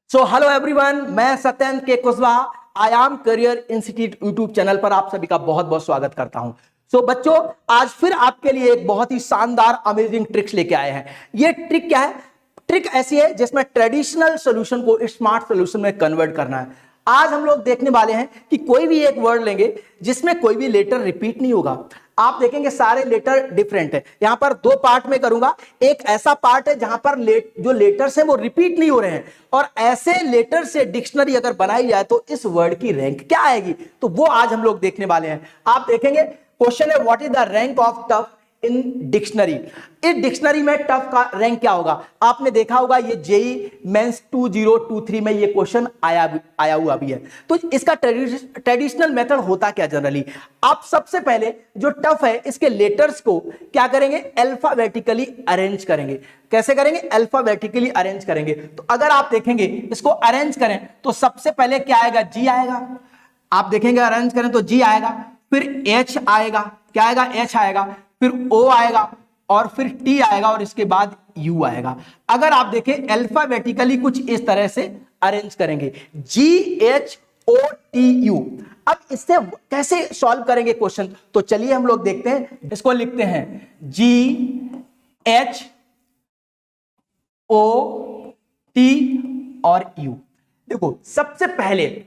So hello everyone, मैं सत्येंद्र के कुशवाहा आयाम करियर इंस्टीट्यूट यूट्यूब चैनल पर आप सभी का बहुत बहुत स्वागत करता हूं। सो बच्चों, आज फिर आपके लिए एक बहुत ही शानदार अमेजिंग ट्रिक्स लेके आए हैं। ये ट्रिक क्या है? ट्रिक ऐसी है जिसमें ट्रेडिशनल सॉल्यूशन को स्मार्ट सॉल्यूशन में कन्वर्ट करना है। आज हम लोग देखने वाले हैं कि कोई भी एक वर्ड लेंगे जिसमें कोई भी लेटर रिपीट नहीं होगा। आप देखेंगे सारे लेटर डिफरेंट है। यहां पर दो पार्ट में करूंगा। एक ऐसा पार्ट है जहां पर जो लेटर्स हैं वो रिपीट नहीं हो रहे हैं, और ऐसे लेटर से डिक्शनरी अगर बनाई जाए तो इस वर्ड की रैंक क्या आएगी, तो वो आज हम लोग देखने वाले हैं। आप देखेंगे क्वेश्चन है, what is the rank of tough in dictionary. इस डिक्शनरी में टफ का रैंक क्या होगा? आपने देखा होगा ये जेई मेंस 2023 में ये क्वेश्चन आया हुआ भी है। तो इसका ट्रेडिशनल मेथड होता क्या जनरली? आप सबसे पहले जो टफ है इसके लेटर्स को क्या करेंगे? अल्फाबेटिकली अरेंज करेंगे। कैसे करेंगे? अल्फाबेटिकली अरेंज करेंगे। तो अगर आप देखेंगे इसको अरेंज करें तो सबसे पहले क्या आएगा? जी आएगा। आप देखेंगे अरेंज करें तो जी आएगा, फिर एच आएगा। क्या आएगा? एच आएगा, फिर ओ आएगा, और फिर टी आएगा, और इसके बाद यू आएगा। अगर आप देखें अल्फाबेटिकली कुछ इस तरह से अरेंज करेंगे, G H O T U. अब इससे कैसे सॉल्व करेंगे क्वेश्चन? तो चलिए हम लोग देखते हैं। इसको लिखते हैं जी एच ओ टी और यू। देखो सबसे पहले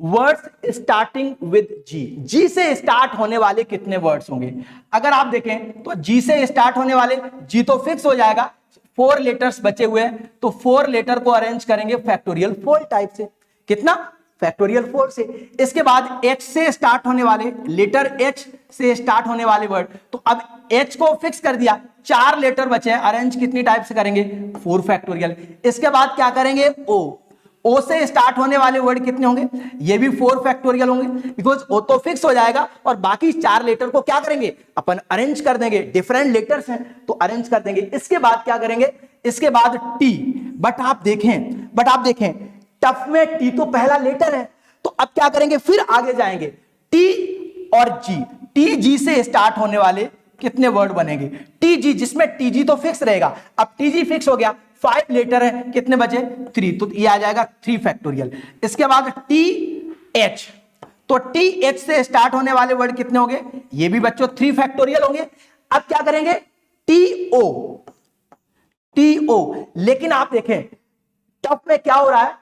वर्ड्स स्टार्टिंग विद जी। जी से स्टार्ट होने वाले कितने वर्ड्स होंगे? अगर आप देखें तो जी से स्टार्ट होने वाले, जी तो फिक्स हो जाएगा, 4 लेटर्स बचे हुए हैं, तो 4 लेटर को अरेंज करेंगे फैक्टोरियल 4 टाइप से। कितना? फैक्टोरियल 4 से। इसके बाद एच से स्टार्ट होने वाले, लेटर एच से स्टार्ट होने वाले वर्ड, तो अब एच को फिक्स कर दिया, 4 लेटर बचे हैं, अरेंज कितनी टाइप से करेंगे? 4 फैक्टोरियल। इसके बाद क्या करेंगे? ओ। ओ से स्टार्ट होने वाले वर्ड कितने होंगे? ये भी 4 फैक्टोरियल होंगे, बिकॉज ओ तो फिक्स हो जाएगा, और बाकी 4 लेटर को क्या करेंगे? अपन अरेंज कर देंगे। डिफरेंट लेटर्स हैं तो अरेंज कर देंगे। इसके बाद क्या करेंगे? इसके बाद टी। बट आप देखें टफ में टी तो पहला लेटर है, तो अब क्या करेंगे? फिर आगे जाएंगे, टी और जी। टी जी से स्टार्ट होने वाले कितने वर्ड बनेंगे? टी जी, जिसमें टी जी तो फिक्स रहेगा। अब टी जी फिक्स हो गया, 5 लेटर है, कितने बचे? 3, तो ये आ जाएगा 3 फैक्टोरियल। इसके बाद टी एच, तो टी एच से स्टार्ट होने वाले वर्ड कितने होंगे? ये भी बच्चों 3 फैक्टोरियल होंगे। अब क्या करेंगे? T O. लेकिन आप देखें टफ में क्या हो रहा है?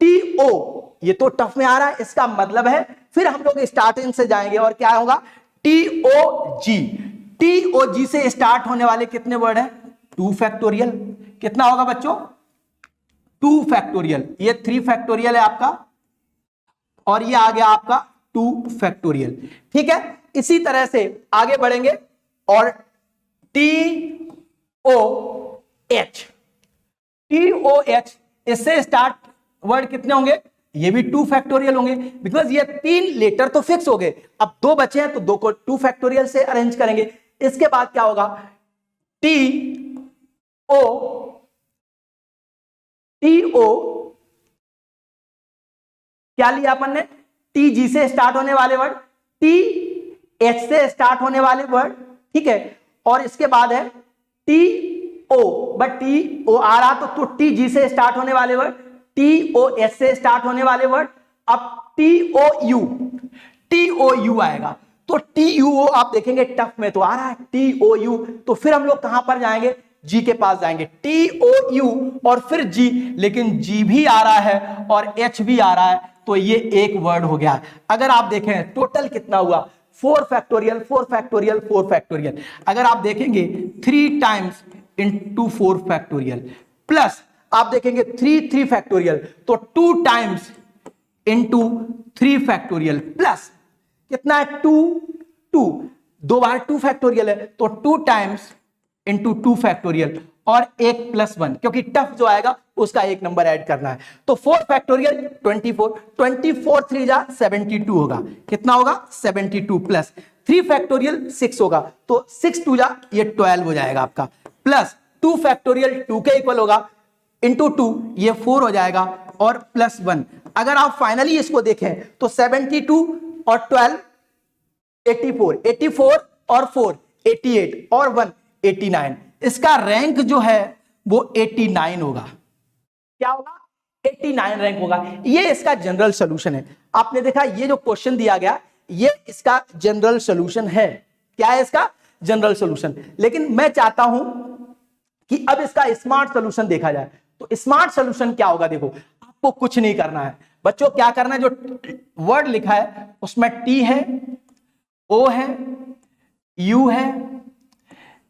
टी ओ, ये तो टफ में आ रहा है, इसका मतलब है फिर हम लोग स्टार्टिंग से जाएंगे और क्या होगा? टी ओ जी। टी ओ जी से स्टार्ट होने वाले कितने वर्ड है? 2 फैक्टोरियल। कितना होगा बच्चों? 2 फैक्टोरियल। ये 3 फैक्टोरियल है आपका, और ये आ गया आपका 2 फैक्टोरियल। ठीक है, इसी तरह से आगे बढ़ेंगे, और टी ओ एच। इससे स्टार्ट वर्ड कितने होंगे? ये भी 2 फैक्टोरियल होंगे, बिकॉज ये 3 लेटर तो फिक्स हो गए। अब 2 बचे हैं तो 2 को 2 फैक्टोरियल से अरेंज करेंगे। इसके बाद क्या होगा? टी ओ क्या लिया अपन ने? टी जी से स्टार्ट होने वाले वर्ड, टी एच से स्टार्ट होने वाले वर्ड, ठीक है, और इसके बाद है T O. But T O आ रहा तो टी जी से स्टार्ट होने वाले वर्ड, टी ओ एच से स्टार्ट होने वाले वर्ड। अब टी ओ यू आएगा, तो टी यू ओ आप देखेंगे टफ में तो आ रहा है टी ओ यू, तो फिर हम लोग कहां पर जाएंगे? जी के पास जाएंगे, टी ओ यू और फिर जी। लेकिन जी भी आ रहा है और एच भी आ रहा है, तो ये एक वर्ड हो गया। अगर आप देखें टोटल कितना हुआ? 4 फैक्टोरियल, 4 फैक्टोरियल, 4 फैक्टोरियल। अगर आप देखेंगे 3 टाइम्स इंटू 4 फैक्टोरियल, प्लस आप देखेंगे 3 फैक्टोरियल, तो 2 टाइम्स इंटू 3 फैक्टोरियल, प्लस कितना है? 2 दो बार 2 फैक्टोरियल है, तो 2 टाइम्स इंटू 2 फैक्टोरियल, और 1 + 1, क्योंकि टफ जो आएगा उसका 1 नंबर ऐड करना है। तो 4 फैक्टोरियल 24 3 जा 72 होगा। कितना होगा? 72, प्लस 3 फैक्टोरियल 6 होगा, तो 6 2 जा ये 12 हो जाएगा आपका, प्लस 2 फैक्टोरियल 2 के इक्वल होगा, इंटू 2 ये 4 हो जाएगा, और प्लस 1। अगर आप फाइनली इसको देखें तो 72 और 12 84 और 4 88 और 1 89। इसका रैंक जो है वो 89 होगा। क्या होगा? 89 रैंक होगा। ये इसका जनरल सॉल्यूशन है। आपने देखा ये जो क्वेश्चन दिया गया ये इसका जनरल सॉल्यूशन है। क्या है इसका जनरल सॉल्यूशन? लेकिन मैं चाहता हूं कि अब इसका स्मार्ट सॉल्यूशन देखा जाए। तो स्मार्ट सॉल्यूशन क्या होगा? देखो आपको कुछ नहीं करना है बच्चों, क्या करना है, जो वर्ड लिखा है उसमें टी है, ओ है, यू है,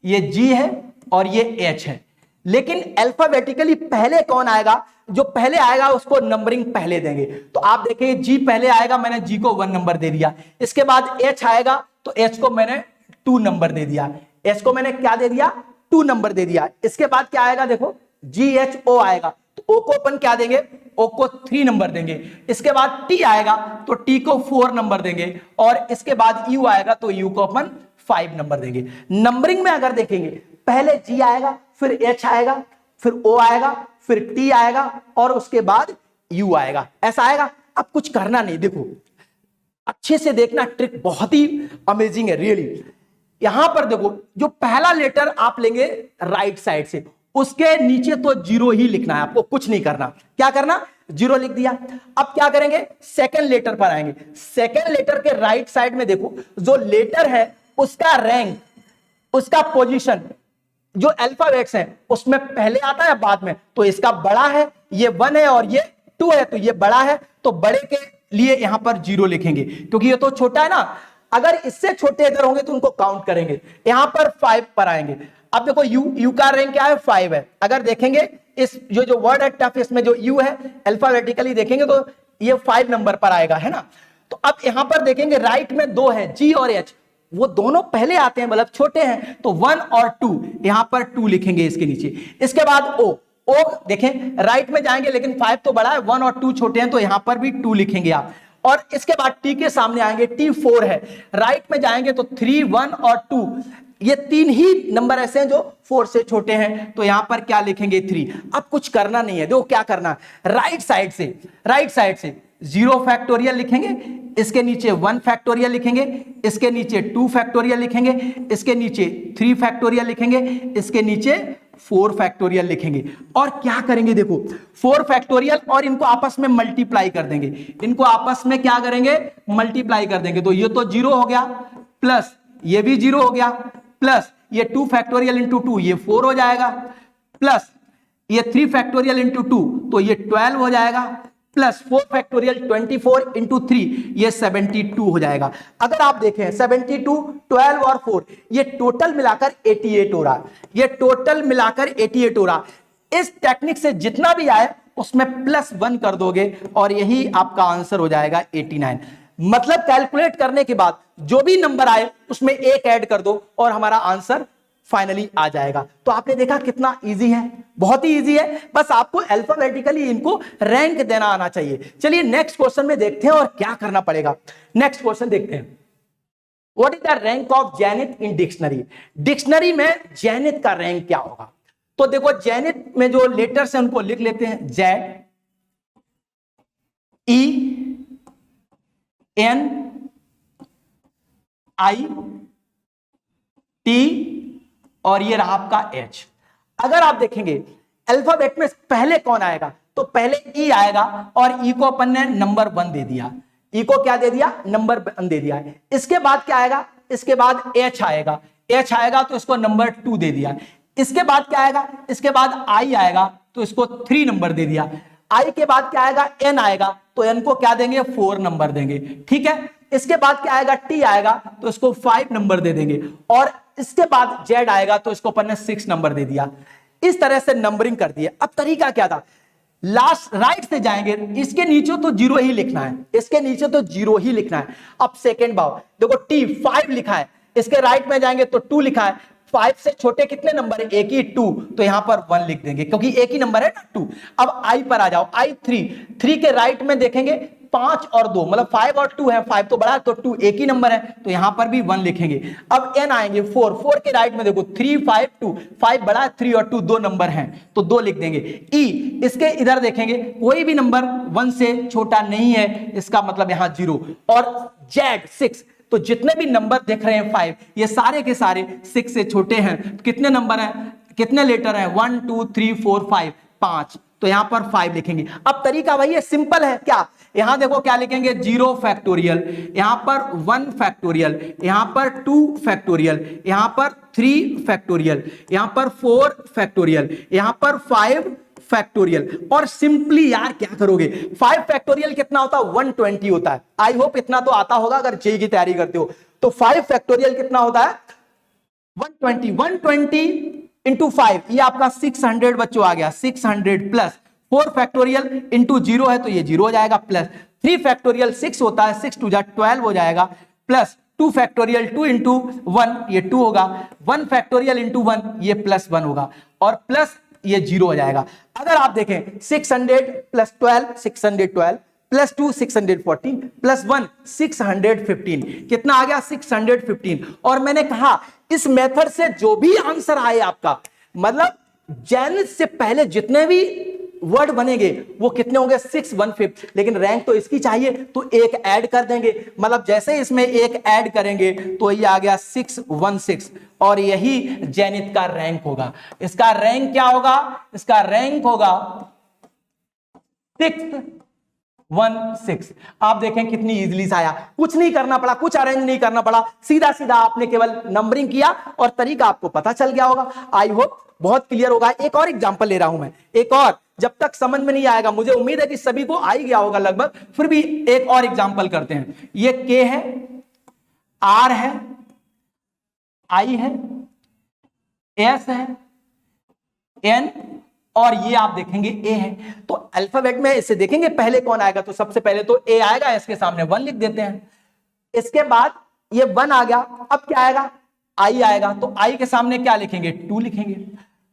ये जी है और ये एच है। लेकिन अल्फाबेटिकली पहले कौन आएगा? जो पहले आएगा उसको नंबरिंग पहले देंगे। तो आप देखिए जी पहले आएगा, मैंने जी को 1 नंबर दे दिया। इसके बाद एच आएगा तो एच को मैंने 2 नंबर दे दिया। एच को मैंने क्या दे दिया? 2 नंबर दे दिया। इसके बाद क्या आएगा? देखो जी एच ओ आएगा तो ओ को अपन क्या देंगे? ओ को 3 नंबर देंगे। इसके बाद टी आएगा तो टी को 4 नंबर देंगे और इसके बाद यू आएगा तो यू को अपन 5 नंबर देंगे। नंबरिंग में अगर देखेंगे पहले जी आएगा, फिर एच आएगा, फिर ओ आएगा, फिर टी आएगा और उसके बाद यू आएगा। ऐसा आएगा। अब कुछ करना नहीं, देखो अच्छे से देखना, ट्रिक बहुत ही अमेजिंग है रियली। यहां पर देखो जो पहला लेटर आप लेंगे राइट साइड से, उसके नीचे तो जीरो ही लिखना है, आपको कुछ नहीं करना। क्या करना? जीरो लिख दिया। अब क्या करेंगे? सेकंड लेटर पर आएंगे। सेकंड लेटर के राइट साइड में देखो जो लेटर है उसका रैंक, उसका पोजीशन जो अल्फाबेट्स हैं उसमें पहले आता है बाद में। तो इसका बड़ा है, ये 1 है और ये 2 है, तो ये बड़ा है तो बड़े के लिए यहां पर जीरो लिखेंगे क्योंकि ये तो छोटा है ना। अगर इससे छोटे अगर होंगे तो उनको काउंट करेंगे। यहां पर 5 पर आएंगे। अब देखो यू का रैंक क्या है? 5 है। अगर देखेंगे इस जो वर्ड है टफ, इसमें जो यू है अल्फाबेटिकली देखेंगे तो ये 5 नंबर पर आएगा, है ना। तो अब यहां पर देखेंगे राइट में 2 है, जी और एच, वो दोनों पहले आते हैं मतलब छोटे हैं, तो 1 और 2 यहां पर 2 लिखेंगे इसके नीचे। इसके बाद ओ देखें राइट में जाएंगे लेकिन 5 तो बड़ा है, 1 और 2 छोटे हैं तो यहां पर भी 2 लिखेंगे आप। और इसके बाद टी के सामने आएंगे, टी 4 है, राइट में जाएंगे तो 3, 1 और 2, ये 3 ही नंबर ऐसे हैं जो 4 से छोटे हैं तो यहां पर क्या लिखेंगे? 3। अब कुछ करना नहीं है, देखो क्या करना, राइट साइड से 0 फैक्टोरियल लिखेंगे, इसके नीचे 1 फैक्टोरियल लिखेंगे, इसके नीचे 2 फैक्टोरियल लिखेंगे, इसके नीचे 3 फैक्टोरियल लिखेंगे, इसके नीचे 4 फैक्टोरियल लिखेंगे। और क्या करेंगे? देखो 4 फैक्टोरियल और इनको आपस में मल्टीप्लाई कर देंगे। इनको आपस में क्या करेंगे? मल्टीप्लाई कर देंगे। तो ये तो 0 हो गया, प्लस ये भी 0 हो गया, प्लस ये 2 फैक्टोरियल इंटू 2 ये 4 हो जाएगा, प्लस ये 3 फैक्टोरियल इंटू 2 तो ये 12 हो जाएगा, प्लस 4 फैक्टोरियल 24 इंटू 3 ये 72 हो जाएगा। अगर आप देखें 72, 12 और 4 ये टोटल मिलाकर 88 हो रहा है। ये टोटल मिलाकर 88 हो रहा है। इस टेक्निक से जितना भी आए उसमें +1 कर दोगे और यही आपका आंसर हो जाएगा 89। मतलब कैलकुलेट करने के बाद जो भी नंबर आए उसमें 1 ऐड कर दो और हमारा आंसर फाइनली आ जाएगा। तो आपने देखा कितना इजी है, बहुत ही इजी है। बस आपको अल्फाबेटिकली इनको रैंक देना आना चाहिए। चलिए नेक्स्ट क्वेश्चन में देखते हैं और क्या करना पड़ेगा। नेक्स्ट क्वेश्चन देखते हैं, what is the rank of zenith in dictionary? Dictionary में जैनिथ का रैंक क्या होगा? तो देखो जैनिथ में जो लेटर्स हैं उनको लिख लेते हैं, Z, E, N, I, T और ये रहा आपका H। अगर आप देखेंगे अल्फाबेट में पहले कौन आएगा? तो पहले E आएगा और E को अपन ने नंबर 1 दे दिया। E को क्या दे दिया? नंबर 1 दे दिया। इसके बाद क्या आएगा? इसके बाद H आएगा। H आएगा तो इसको नंबर 2 दे दिया। इसके बाद क्या आएगा? इसके बाद I आएगा तो इसको 3 नंबर दे दिया। I के बाद क्या आएगा? N आएगा तो N को क्या देंगे? 4 नंबर देंगे, ठीक है। इसके बाद क्या आएगा? T आएगा तो इसको 5 नंबर दे देंगे और इसके बाद Z आएगा तो इसको अपन ने 6 नंबर दे दिया। इस तरह से नंबरिंग कर दिया। अब तरीका क्या था? लास्ट राइट से जाएंगे, इसके नीचे तो 0 ही लिखना है, इसके नीचे तो 0 ही लिखना है। अब सेकंड भाव देखो T 5 लिखा है, इसके राइट में जाएंगे तो 2 लिखा है। 5 से छोटे कितने नंबर है? एक ही, 2, तो यहां पर 1 लिख देंगे क्योंकि एक ही नंबर है ना 2। अब I पर आ जाओ, I 3 के राइट में देखेंगे 5 और 2 मतलब 5 और 2 है, 5 तो बड़ा है तो 2 एक ही नंबर है तो यहां पर भी 1 लिखेंगे। अब N आएंगे 4 के राइट में देखो 3, 5, 2, 5 बड़ा है, 3 और 2 दो नंबर हैं तो 2 लिख देंगे। E इसके इधर देखेंगे कोई भी नंबर 1 से छोटा नहीं है, इसका मतलब यहां 0। और Z 6, तो जितने भी नंबर देख रहे हैं 5 ये सारे के सारे 6 से छोटे हैं। कितने नंबर हैं? कितने लेटर हैं? 1, 2, 3, 4, 5, तो यहां पर 5 लिखेंगे। अब तरीका वही है, सिंपल है। क्या, यहां देखो क्या लिखेंगे, 0 फैक्टोरियल, यहां पर 1 फैक्टोरियल, यहां पर 2 फैक्टोरियल, यहां पर 3 फैक्टोरियल, यहां पर 4 फैक्टोरियल, यहां पर 5 फैक्टोरियल। और सिंपली यार क्या करोगे, 5 फैक्टोरियल कितना होता है, 120 होता है। आई होप इतना तो आता होगा अगर जेईई की तैयारी करते हो। तो 5 फैक्टोरियल कितना होता है, 120। 120 इंटू 5, ये आपका 600 बच्चों आ गया, 600 प्लस 4 फैक्टोरियल इंटू 0 है तो ये 0 हो जाएगा, प्लस 3 फैक्टोरियल 6 होता है, 6 टू जा 12 हो जाएगा, प्लस 2 फैक्टोरियल 2 इंटू 1 ये 2 होगा, 1 फैक्टोरियल इंटू 1 ये प्लस 1 होगा, और प्लस ये 0 हो जाएगा। अगर आप देखें 600 प्लस 12 612 प्लस 2 614 प्लस 1 615, कितना आ गया, 615। और मैंने कहा इस मेथड से जो भी आंसर आए आपका, मतलब जैन से पहले जितने भी वर्ड बनेंगे वो कितने होंगे, 615। लेकिन रैंक तो इसकी चाहिए तो एक ऐड कर देंगे, मतलब जैसे इसमें एक ऐड करेंगे तो ये आ गया 616, और यही जैनित का रैंक होगा। इसका रैंक क्या होगा, इसका रैंक होगा 616। आप देखें कितनी इजीली से आया, कुछ नहीं करना पड़ा, कुछ अरेंज नहीं करना पड़ा, सीधा सीधा आपने केवल नंबरिंग किया और तरीका आपको पता चल गया होगा। आई होप बहुत क्लियर होगा। एक और एग्जांपल ले रहा हूं मैं, एक और, जब तक समझ में नहीं आएगा, मुझे उम्मीद है कि सभी को आ ही गया होगा लगभग, फिर भी एक और एग्जांपल करते हैं। ये के है, आर है, आई है, एस है, एन, और ये आप देखेंगे ए है। तो अल्फाबेट में इसे देखेंगे पहले कौन आएगा, तो सबसे पहले तो ए आएगा, इसके सामने 1 लिख देते हैं। इसके बाद ये 1 आ गया, अब क्या आएगा, आई आएगा, तो आई के सामने क्या लिखेंगे, 2 लिखेंगे।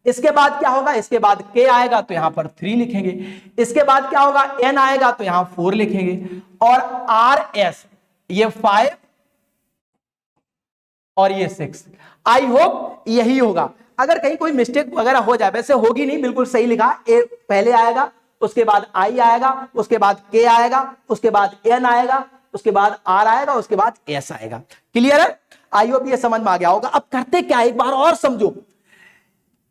इसके बाद क्या होगा, इसके बाद के आएगा तो यहां पर 3 लिखेंगे। इसके बाद क्या होगा, एन आएगा तो यहां 4 लिखेंगे, और आर एस ये 5 और ये 6। आई होप यही होगा। अगर कहीं कोई मिस्टेक वगैरह हो जाए, वैसे होगी नहीं, बिल्कुल सही लिखा। ए पहले आएगा, उसके बाद आई आएगा, उसके बाद के आएगा, उसके बाद एन आएगा, उसके बाद आर आएगा, उसके बाद एस आएगा। क्लियर है, आई होप ये समझ में आ गया होगा। अब करते क्या, एक बार और समझो।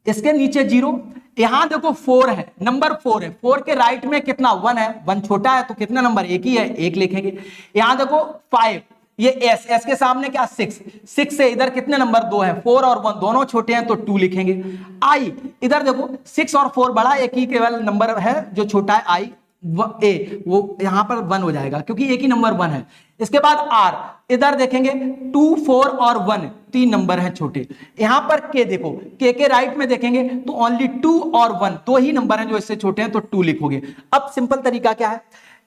इसके नीचे 0, यहां देखो 4 है, नंबर 4 है, 4 के राइट में कितना 1 है, 1 छोटा है तो कितना नंबर, एक ही है, 1 लिखेंगे। यहां देखो 5, ये एस, एस के सामने क्या 6, 6 से इधर कितने नंबर 2 है, 4 और 1 दोनों छोटे हैं तो 2 लिखेंगे। आई, इधर देखो 6 और 4 बड़ा, एक ही केवल नंबर है जो छोटा है, आई ए, वो यहां पर 1 हो जाएगा क्योंकि एक ही नंबर 1 है। इसके बाद आर, इधर देखेंगे 2 4 और 1 3 नंबर हैं छोटे। यहां पर के देखो, के राइट में देखेंगे तो ओनली 2 और 1 दो ही नंबर हैं जो इससे छोटे हैं तो 2 लिखोगे। अब सिंपल तरीका क्या है,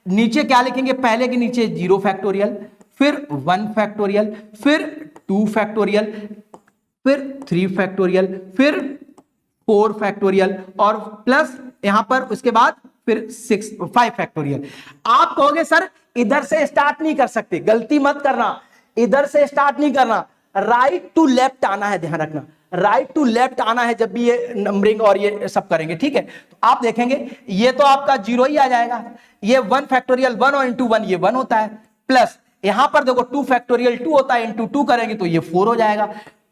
नीचे क्या लिखेंगे, पहले के नीचे 0 फैक्टोरियल, फिर 1 फैक्टोरियल, फिर 2 फैक्टोरियल, फिर 3 फैक्टोरियल, फिर 4 फैक्टोरियल, और प्लस यहां पर उसके बाद फिर 5 फैक्टोरियल। आप कहोगे सर इधर से स्टार्ट नहीं कर सकते, गलती मत करना, इधर से स्टार्ट नहीं करना, राइट टू लेफ्ट आना है, ध्यान रखना, राइट टू लेफ्ट आना है जब भी ये नंबरिंग और ये सब करेंगे, ठीक है। तो आप देखेंगे ये तो आपका 0 ही आ जाएगा, ये 1 फैक्टोरियल 1 और इंटू 1 ये 1 होता है, प्लस यहां पर देखो 2 फैक्टोरियल 2 होता है, इंटू 2 करेंगे तो ये 4 हो जाएगा,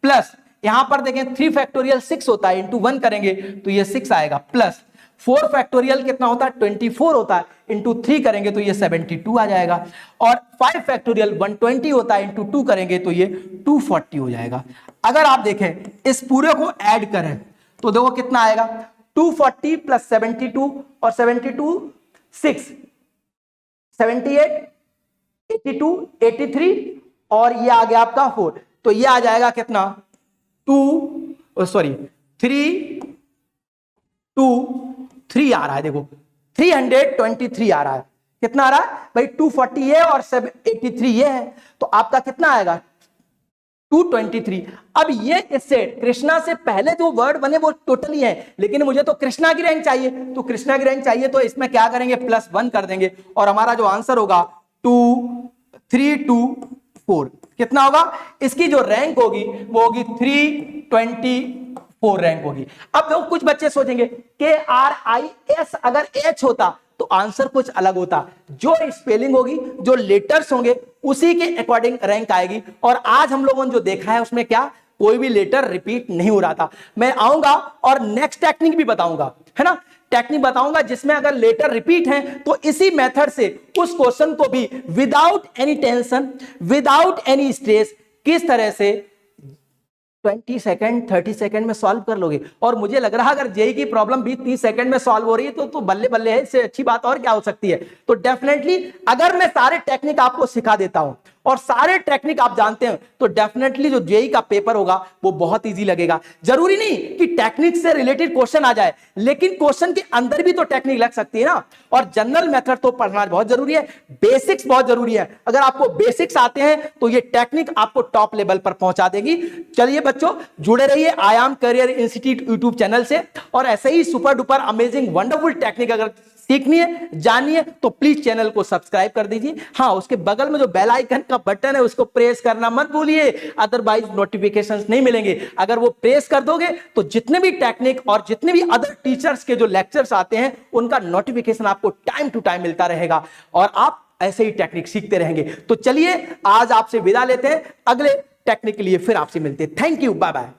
प्लस यहां पर देखें 3 फैक्टोरियल 6 होता है, इंटू 1 करेंगे तो ये 6 आएगा, प्लस 4 फैक्टोरियल कितना होता है, 24 होता है, इंटू 3 करेंगे तो ये 72 आ जाएगा, और 5 फैक्टोरियल 120 होता है, इंटू 2 करेंगे तो ये 240 हो जाएगा। अगर आप देखें इस पूरे को ऐड करें तो देखो कितना आएगा, 240 प्लस 72 और 72 6 78 82 83 और ये आ गया आपका 4, तो ये आ जाएगा कितना 3 आ रहा है, देखो 323 आ रहा है। कितना आ रहा है भाई, 240 ये और 83 ये है, तो आपका कितना आएगा 223। अब ये इससे कृष्णा से पहले जो वर्ड बने वो टोटली है, लेकिन मुझे तो कृष्णा की रैंक चाहिए, तो कृष्णा की रैंक चाहिए तो इसमें क्या करेंगे, +1 कर देंगे, और हमारा जो आंसर होगा 2324 कितना होगा, इसकी जो रैंक होगी वो होगी 324 रैंक होगी। अब देखो कुछ बच्चे सोचेंगे KRIS अगर H होता तो आंसर कुछ अलग होता, जो स्पेलिंग होगी, जो लेटर्स होंगे उसी के अकॉर्डिंग रैंक आएगी, और आज हम लोगों ने जो देखा है उसमें क्या कोई भी लेटर रिपीट नहीं हो रहा था। मैं आऊंगा और नेक्स्ट टेक्निक भी बताऊंगा, है ना, टेक्निक बताऊंगा जिसमें अगर लेटर रिपीट है तो इसी मेथड से उस क्वेश्चन को भी without any tension, without any stress किस तरह से 20 सेकंड 30 सेकंड में सॉल्व कर लोगे। और मुझे लग रहा है अगर जेई की प्रॉब्लम 20-30 सेकंड में सॉल्व हो रही है तो बल्ले बल्ले है, इससे अच्छी बात और क्या हो सकती है। तो डेफिनेटली अगर मैं सारे टेक्निक आपको सिखा देता हूं और सारे टेक्निक आप जानते हैं तो डेफिनेटली जो जेई का पेपर होगा वो बहुत इजी लगेगा। जरूरी नहीं कि टेक्निक से रिलेटेड क्वेश्चन आ जाए, लेकिन क्वेश्चन के अंदर भी तो टेक्निक लग सकती है ना। और जनरल मेथड तो पढ़ना बहुत जरूरी है, बेसिक्स बहुत जरूरी है। अगर आपको बेसिक्स आते हैं तो ये टेक्निक आपको टॉप लेवल पर पहुंचा देगी। चलिए बच्चों, जुड़े रहिए आयाम करियर इंस्टीट्यूट यूट्यूब चैनल से, और ऐसे ही super duper amazing wonderful technique अगर सीखनी है, जानिए, तो प्लीज चैनल को सब्सक्राइब कर दीजिए। हाँ, उसके बगल में जो बेल आइकन का बटन है उसको प्रेस करना मत भूलिए, अदरवाइज नोटिफिकेशंस नहीं मिलेंगे। अगर वो प्रेस कर दोगे तो जितने भी टेक्निक और जितने भी अदर टीचर्स के जो लेक्चर्स आते हैं उनका नोटिफिकेशन आपको टाइम टू टाइम मिलता रहेगा और आप ऐसे ही टेक्निक सीखते रहेंगे। तो चलिए आज आपसे विदा लेते हैं, अगले टेक्निक के लिए फिर आपसे मिलते हैं। Thank you, bye bye.